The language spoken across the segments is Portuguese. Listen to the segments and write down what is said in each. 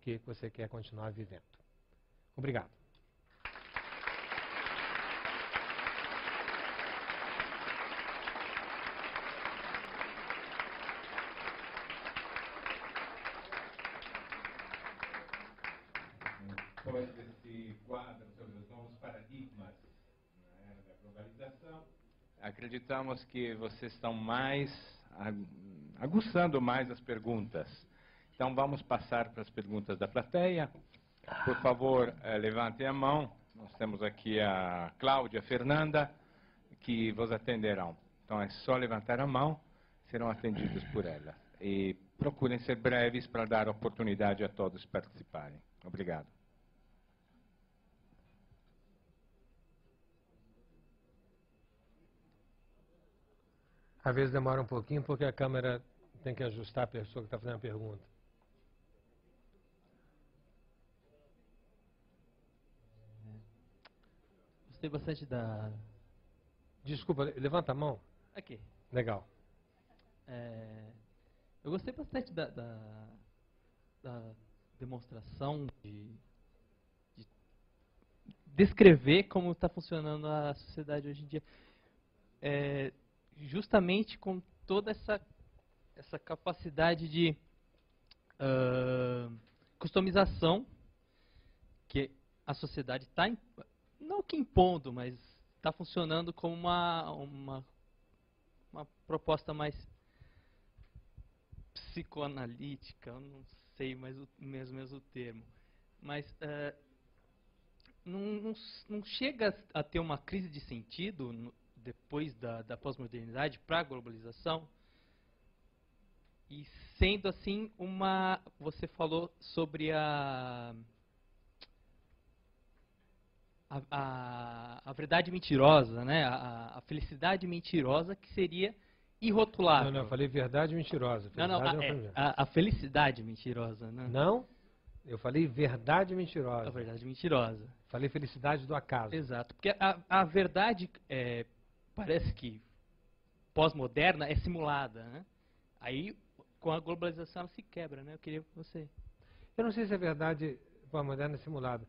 porquê que você quer continuar vivendo. Obrigado. Depois desse quadro sobre os novos paradigmas na era da globalização, acreditamos que vocês estão aguçando mais as perguntas. Então vamos passar para as perguntas da plateia. Por favor, levantem a mão. Nós temos aqui a Cláudia, a Fernanda, que vos atenderão. Então é só levantar a mão, serão atendidos por ela. E procurem ser breves para dar oportunidade a todos participarem. Obrigado. Às vezes demora um pouquinho porque a câmera tem que ajustar a pessoa que está fazendo a pergunta. Gostei bastante da... Desculpa, levanta a mão. Aqui. Legal. Eu gostei bastante da demonstração de descrever como está funcionando a sociedade hoje em dia. Justamente com toda essa capacidade de customização que a sociedade está, não que impondo, mas está funcionando como uma proposta mais psicoanalítica, eu não sei mais mesmo o termo, mas não chega a ter uma crise de sentido depois da pós-modernidade para a globalização. E sendo assim, você falou sobre a verdade mentirosa, né? A felicidade mentirosa, que seria irrotulável. Não, eu falei verdade mentirosa. A felicidade mentirosa. Né? Não, eu falei verdade mentirosa. A verdade mentirosa. Falei felicidade do acaso. Exato, porque a verdade parece que pós-moderna é simulada, né? Aí, com a globalização, ela se quebra, né? Eu queria que você... Eu não sei se é verdade pós-moderna é simulada.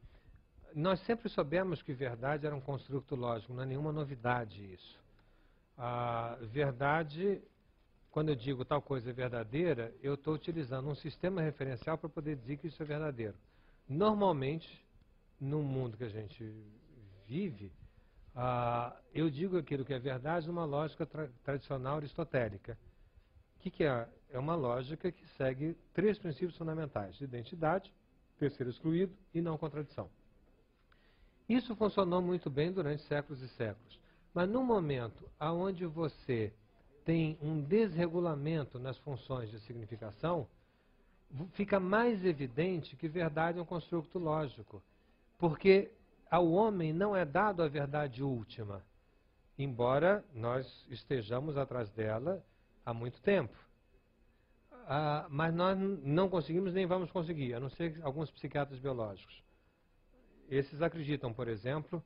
Nós sempre soubemos que verdade era um construto lógico, não é nenhuma novidade isso. A verdade, quando eu digo tal coisa é verdadeira, eu estou utilizando um sistema referencial para poder dizer que isso é verdadeiro. Normalmente, no mundo que a gente vive, eu digo aquilo que é verdade numa lógica tradicional aristotélica. O que é? É uma lógica que segue 3 princípios fundamentais: identidade, terceiro excluído e não contradição. Isso funcionou muito bem durante séculos e séculos. Mas no momento onde você tem um desregulamento nas funções de significação, fica mais evidente que verdade é um construto lógico. Porque ao homem não é dado a verdade última, embora nós estejamos atrás dela há muito tempo. Mas nós não conseguimos nem vamos conseguir, a não ser alguns psiquiatras biológicos. Esses acreditam, por exemplo,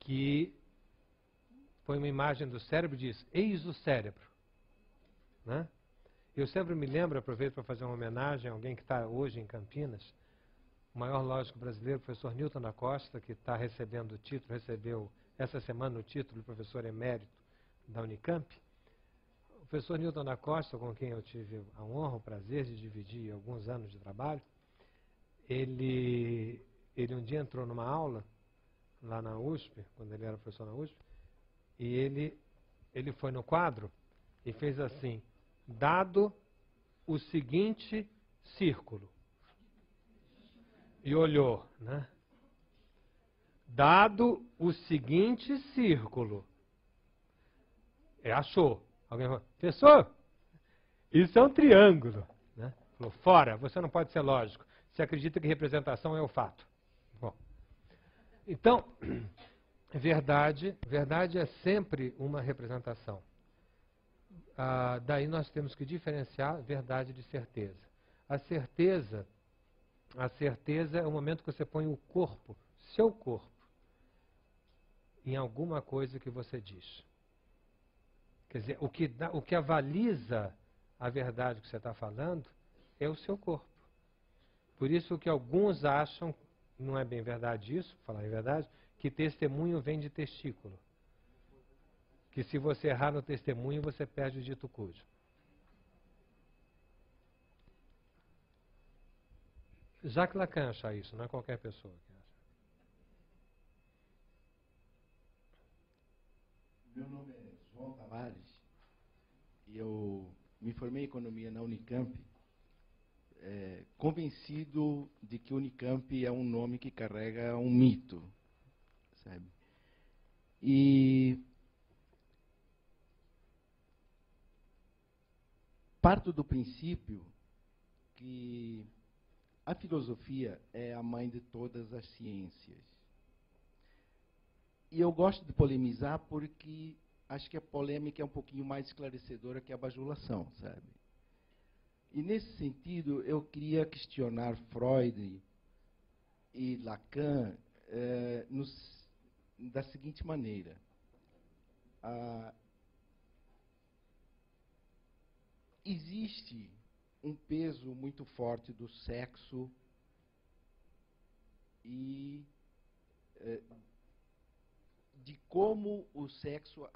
que põe uma imagem do cérebro e diz, eis o cérebro. Né? Eu sempre me lembro, aproveito para fazer uma homenagem a alguém que está hoje em Campinas, o maior lógico brasileiro, o professor Newton da Costa, que está recebendo o título, recebeu essa semana o título de professor emérito da Unicamp. O professor Newton da Costa, com quem eu tive a honra, o prazer de dividir alguns anos de trabalho, ele um dia entrou numa aula, lá na USP, quando ele era professor na USP, e ele foi no quadro e fez assim, dado o seguinte círculo. E olhou, né? Dado o seguinte círculo. Achou. Alguém falou, professor, isso é um triângulo. Né? Falou, fora, você não pode ser lógico. Você acredita que representação é o fato. Bom, então, verdade é sempre uma representação. Daí nós temos que diferenciar verdade de certeza. A certeza é o momento que você põe o corpo, seu corpo, em alguma coisa que você diz. Quer dizer, o que avaliza a verdade que você está falando é o seu corpo. Por isso que alguns acham, não é bem verdade isso, falar em verdade, que testemunho vem de testículo. Que se você errar no testemunho, você perde o dito cujo. Jacques Lacan acha isso, não é qualquer pessoa que acha. Meu nome é João Tavares e eu me formei em economia na Unicamp, convencido de que Unicamp é um nome que carrega um mito, sabe? E parto do princípio que a filosofia é a mãe de todas as ciências. E eu gosto de polemizar porque acho que a polêmica é um pouquinho mais esclarecedora que a bajulação, sabe? E nesse sentido, eu queria questionar Freud e Lacan da seguinte maneira. Existe um peso muito forte do sexo e de como o sexo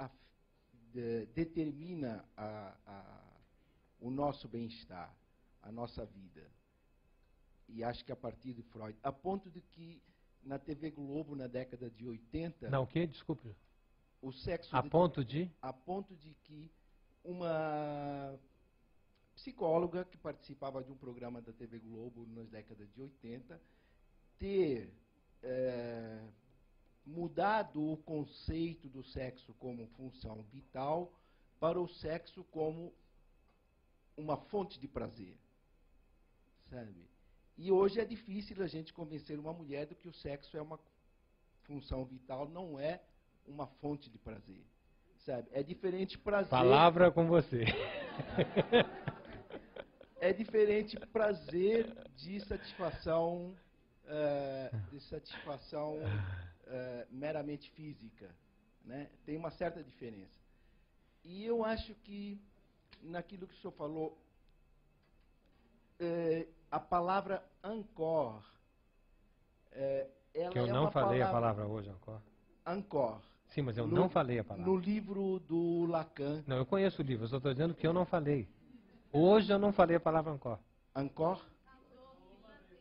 determina o nosso bem-estar, a nossa vida. E acho que a partir de Freud, a ponto de que na TV Globo, na década de 80... Não, o quê? Desculpe. O sexo... A ponto de? A ponto de que uma psicóloga que participava de um programa da TV Globo nas décadas de 80 ter mudado o conceito do sexo como função vital para o sexo como uma fonte de prazer, sabe? E hoje é difícil a gente convencer uma mulher de que o sexo é uma função vital, não é uma fonte de prazer, sabe? É diferente prazer... Palavra com você. É diferente prazer de satisfação, meramente física, né? Tem uma certa diferença. E eu acho que, naquilo que o senhor falou, a palavra encore, ela que eu é não uma falei palavra, a palavra hoje, encore. Encore. Sim, mas eu não falei a palavra. No livro do Lacan. Não, eu conheço o livro, eu só estou dizendo que eu não falei. Hoje eu não falei a palavra encore. Encore?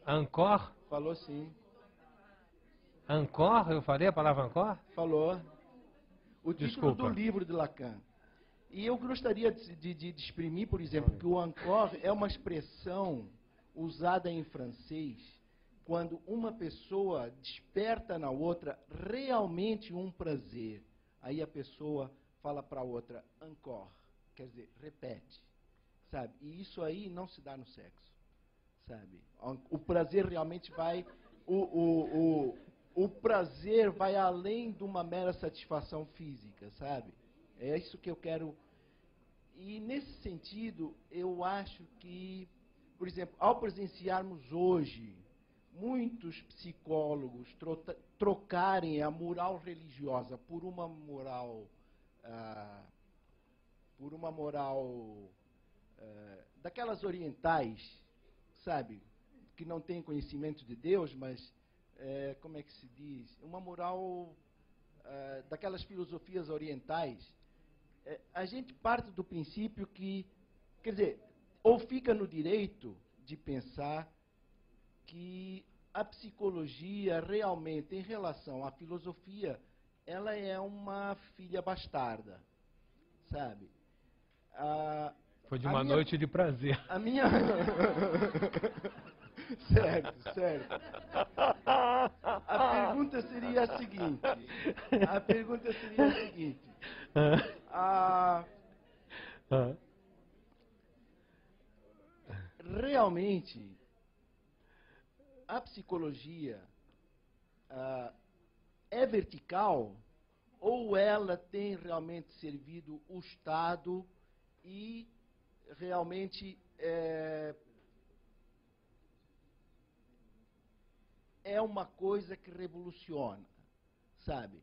Encore? Falou sim. Encore? Eu falei a palavra encore? Falou. O título Desculpa. do livro de Lacan. E eu gostaria de exprimir, por exemplo, que o encore é uma expressão usada em francês quando uma pessoa desperta na outra realmente um prazer. Aí a pessoa fala para a outra encore, quer dizer, repete, sabe? E isso aí não se dá no sexo, sabe? O prazer realmente vai... O prazer vai além de uma mera satisfação física, sabe? É isso que eu quero... E, nesse sentido, eu acho que, por exemplo, ao presenciarmos hoje muitos psicólogos trocarem a moral religiosa por uma moral... daquelas orientais, sabe? Que não tem conhecimento de Deus, mas... como é que se diz? Uma moral daquelas filosofias orientais. A gente parte do princípio que, quer dizer, ou fica no direito de pensar que a psicologia realmente, em relação à filosofia, ela é uma filha bastarda, sabe? Foi de uma noite de prazer. A minha... Certo, certo. A pergunta seria a seguinte. Realmente, a psicologia é vertical ou ela tem realmente servido o Estado e realmente é uma coisa que revoluciona, sabe?